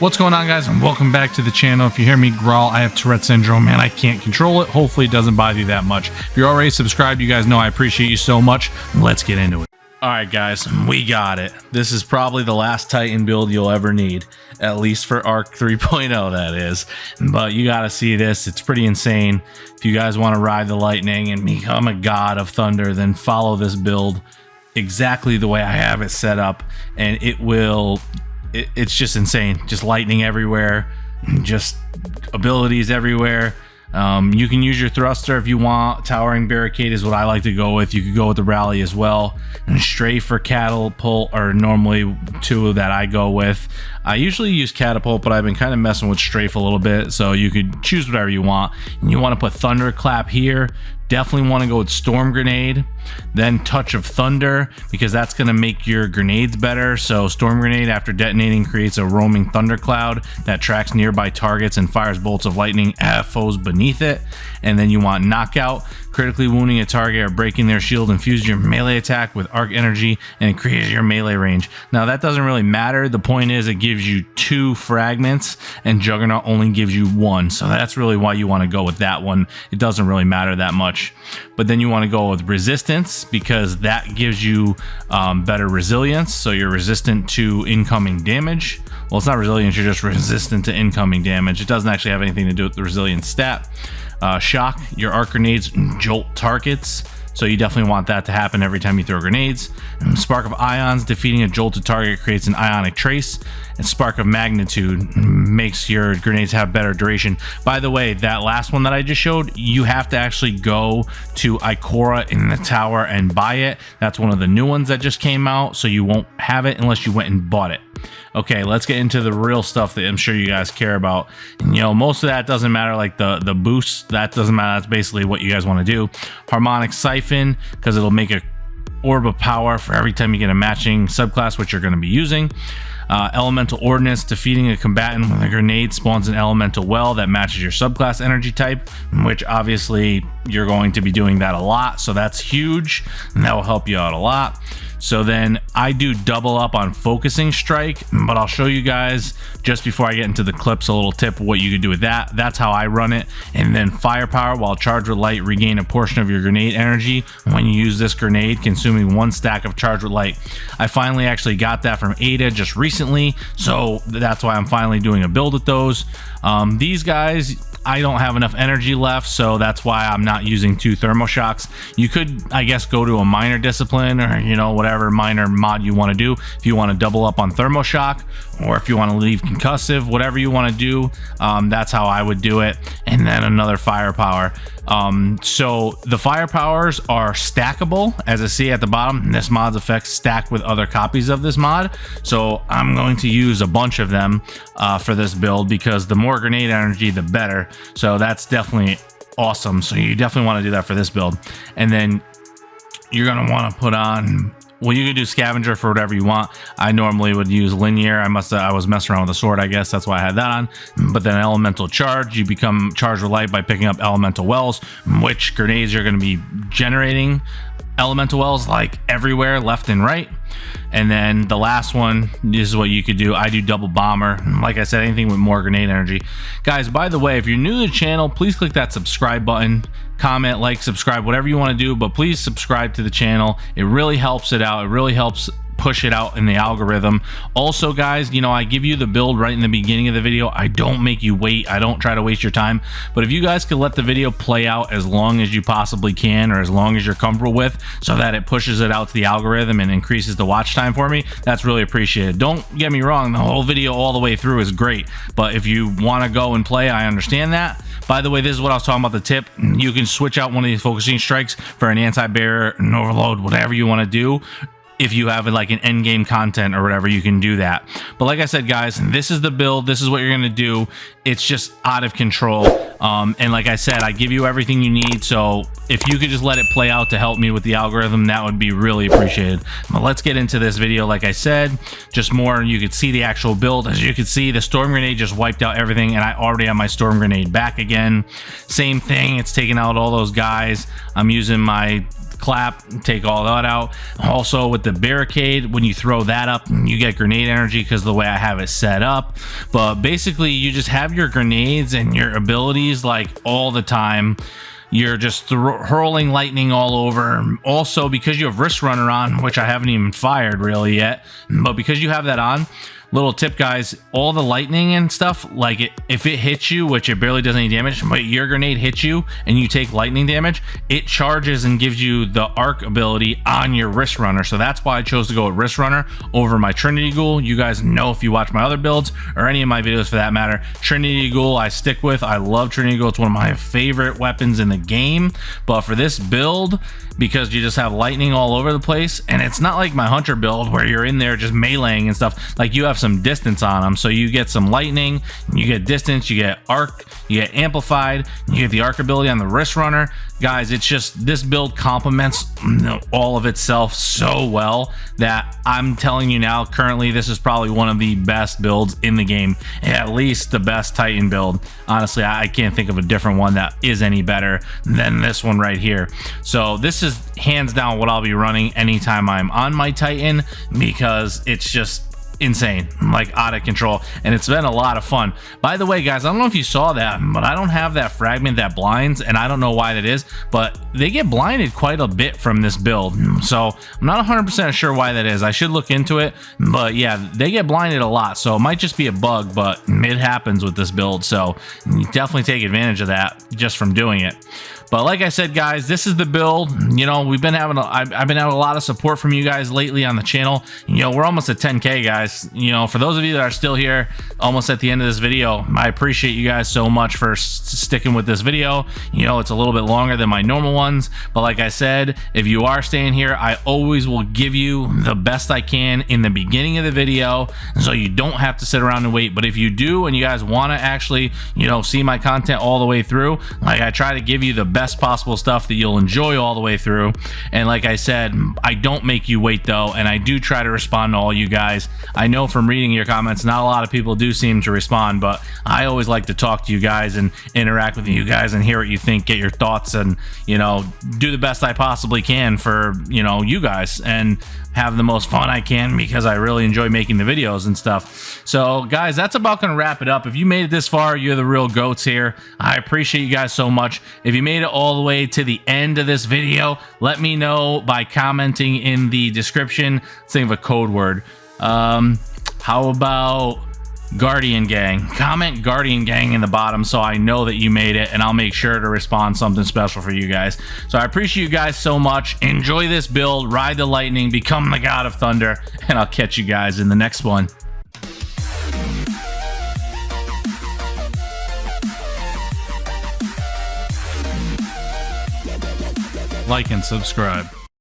What's going on, guys, and welcome back to the channel. If you hear me growl, I have Tourette Syndrome and I can't control it. Hopefully it doesn't bother you that much. If you're already subscribed, you guys know I appreciate you so much. Let's get into it. All right, guys, we got it. This is probably the last Titan build you'll ever need, at least for Arc 3.0, that is. But you got to see this. It's pretty insane. If you guys want to ride the lightning and become a god of thunder, then follow this build exactly the way I have it set up, and it will... It's just insane. Just lightning everywhere, just abilities everywhere. You can use your thruster if you want. Towering barricade is what I like to go with. You could go with the rally as well, and strafe for catapult are normally two that I go with. I usually use catapult, but I've been kind of messing with strafe a little bit, so you could choose whatever you want. And you want to put thunderclap here. Definitely want to go with storm grenade, then touch of thunder, because that's going to make your grenades better. So storm grenade, after detonating, creates a roaming thundercloud that tracks nearby targets and fires bolts of lightning at foes beneath it. And then you want knockout, critically wounding a target or breaking their shield, infuse your melee attack with arc energy and increases your melee range. Now that doesn't really matter. The point is it gives you 2 fragments and Juggernaut only gives you 1. So that's really why you want to go with that one. It doesn't really matter that much. But then you want to go with resistance, because that gives you better resilience. So you're resistant to incoming damage. Well, it's not resilience, you're just resistant to incoming damage. It doesn't actually have anything to do with the resilience stat. Shock, your arc grenades jolt targets, so you definitely want that to happen every time you throw grenades. Spark of ions, defeating a jolted target creates an ionic trace. And spark of magnitude makes your grenades have better duration. By the way, that last one that I just showed, you have to actually go to Ikora in the tower and buy it. That's one of the new ones that just came out, so you won't have it unless you went and bought it. Okay, let's get into the real stuff that I'm sure you guys care about. And, you know, most of that doesn't matter, like the boosts, that doesn't matter. That's basically what you guys want to do. Harmonic siphon, because it'll make a orb of power for every time you get a matching subclass, which you're going to be using. Elemental ordnance, defeating a combatant with a grenade spawns an elemental well that matches your subclass energy type, which obviously you're going to be doing that a lot, so that's huge and that will help you out a lot. So then I do double up on focusing strike, but I'll show you guys just before I get into the clips a little tip of what you can do with that. That's how I run it. And then firepower, while charged with light, regain a portion of your grenade energy when you use this grenade, consuming 1 stack of charged with light. I finally actually got that from Ada just recently, so that's why I'm finally doing a build with those. These guys, I don't have enough energy left, so that's why I'm not using 2 thermal shocks. You could, I guess, go to a minor discipline, or, you know, whatever minor mod you want to do. If you want to double up on thermal shock, or if you want to leave concussive, whatever you want to do, that's how I would do it. And then another firepower. So the firepowers are stackable, as I see at the bottom. This mod's effects stack with other copies of this mod, so I'm going to use a bunch of them for this build, because the more grenade energy the better. So that's definitely awesome. So you definitely want to do that for this build. And then you're going to want to put on, well, you can do scavenger for whatever you want. I normally would use linear. I was messing around with the sword, I guess. That's why I had that on. But then elemental charge, you become charged with light by picking up elemental wells, which grenades you're going to be generating elemental wells like everywhere, left and right. And then the last one, this is what you could do. I do double bomber. Like I said, anything with more grenade energy. Guys, by the way, if you're new to the channel, please click that subscribe button. Comment, like, subscribe, whatever you want to do, but please subscribe to the channel. It really helps it out. It really helps push it out in the algorithm. Also, guys, you know, I give you the build right in the beginning of the video. I don't make you wait. I don't try to waste your time. But if you guys could let the video play out as long as you possibly can, or as long as you're comfortable with, so that it pushes it out to the algorithm and increases the watch time for me, that's really appreciated. Don't get me wrong, the whole video all the way through is great, but if you want to go and play, I understand that. By the way, this is what I was talking about, the tip. You can switch out one of these focusing strikes for an anti-barrier, an overload, whatever you want to do. If you have like an end game content or whatever, you can do that. But like I said, guys, this is the build. This is what you're going to do. It's just out of control. And like I said, I give you everything you need. So if you could just let it play out to help me with the algorithm, that would be really appreciated. But let's get into this video. Like I said, just more, you could see the actual build. As you can see, the storm grenade just wiped out everything, and I already have my storm grenade back again. Same thing. It's taking out all those guys. I'm using my clap, take all that out. Also with the barricade, when you throw that up, you get grenade energy because of the way I have it set up. But basically you just have your grenades and your abilities like all the time. You're just hurling lightning all over. Also, because you have Wrist Runner on, which I haven't even fired really yet, but because you have that on, little tip guys, all the lightning and stuff, like if it hits you, which it barely does any damage, but your grenade hits you and you take lightning damage, it charges and gives you the arc ability on your Wrist Runner. So that's why I chose to go with Wrist Runner over my Trinity Ghoul. You guys know, if you watch my other builds or any of my videos for that matter, Trinity Ghoul I stick with. I love Trinity Ghoul. It's one of my favorite weapons in the game. But for this build, because you just have lightning all over the place, and it's not like my Hunter build where you're in there just meleeing and stuff, like you have some distance on them, so you get some lightning, you get distance, you get arc, you get amplified, you get the arc ability on the Wrist Runner. Guys, it's just, this build complements all of itself so well that I'm telling you now, currently this is probably one of the best builds in the game, at least the best Titan build. Honestly, I can't think of a different one that is any better than this one right here. So this is hands down what I'll be running anytime I'm on my Titan, because it's just insane, like out of control, and it's been a lot of fun. By the way guys, I don't know if you saw that, but I don't have that fragment that blinds, and I don't know why that is, but they get blinded quite a bit from this build, so I'm not 100% sure why that is. I should look into it, but yeah, they get blinded a lot, so it might just be a bug, but it happens with this build, so you definitely take advantage of that just from doing it. But like I said guys, this is the build. You know, we've been having I've been having a lot of support from you guys lately on the channel. You know, we're almost at 10K guys. You know, for those of you that are still here almost at the end of this video, I appreciate you guys so much for sticking with this video. You know, it's a little bit longer than my normal ones, but like I said, if you are staying here, I always will give you the best I can in the beginning of the video, so you don't have to sit around and wait. But if you do and you guys want to actually, you know, see my content all the way through, like I try to give you the best possible stuff that you'll enjoy all the way through. And like I said, I don't make you wait though, and I do try to respond to all you guys. I know from reading your comments, not a lot of people do seem to respond, but I always like to talk to you guys and interact with you guys and hear what you think, get your thoughts, and you know, do the best I possibly can for, you know, you guys, and have the most fun I can, because I really enjoy making the videos and stuff. So guys, that's about gonna wrap it up. If you made it this far, you're the real goats here. I appreciate you guys so much. If you made it all the way to the end of this video, let me know by commenting in the description. Let's think of a code word. How about Guardian Gang? Comment Guardian Gang in the bottom so I know that you made it, and I'll make sure to respond something special for you guys. So I appreciate you guys so much. Enjoy this build, ride the lightning, become the God of Thunder, and I'll catch you guys in the next one. Like and subscribe.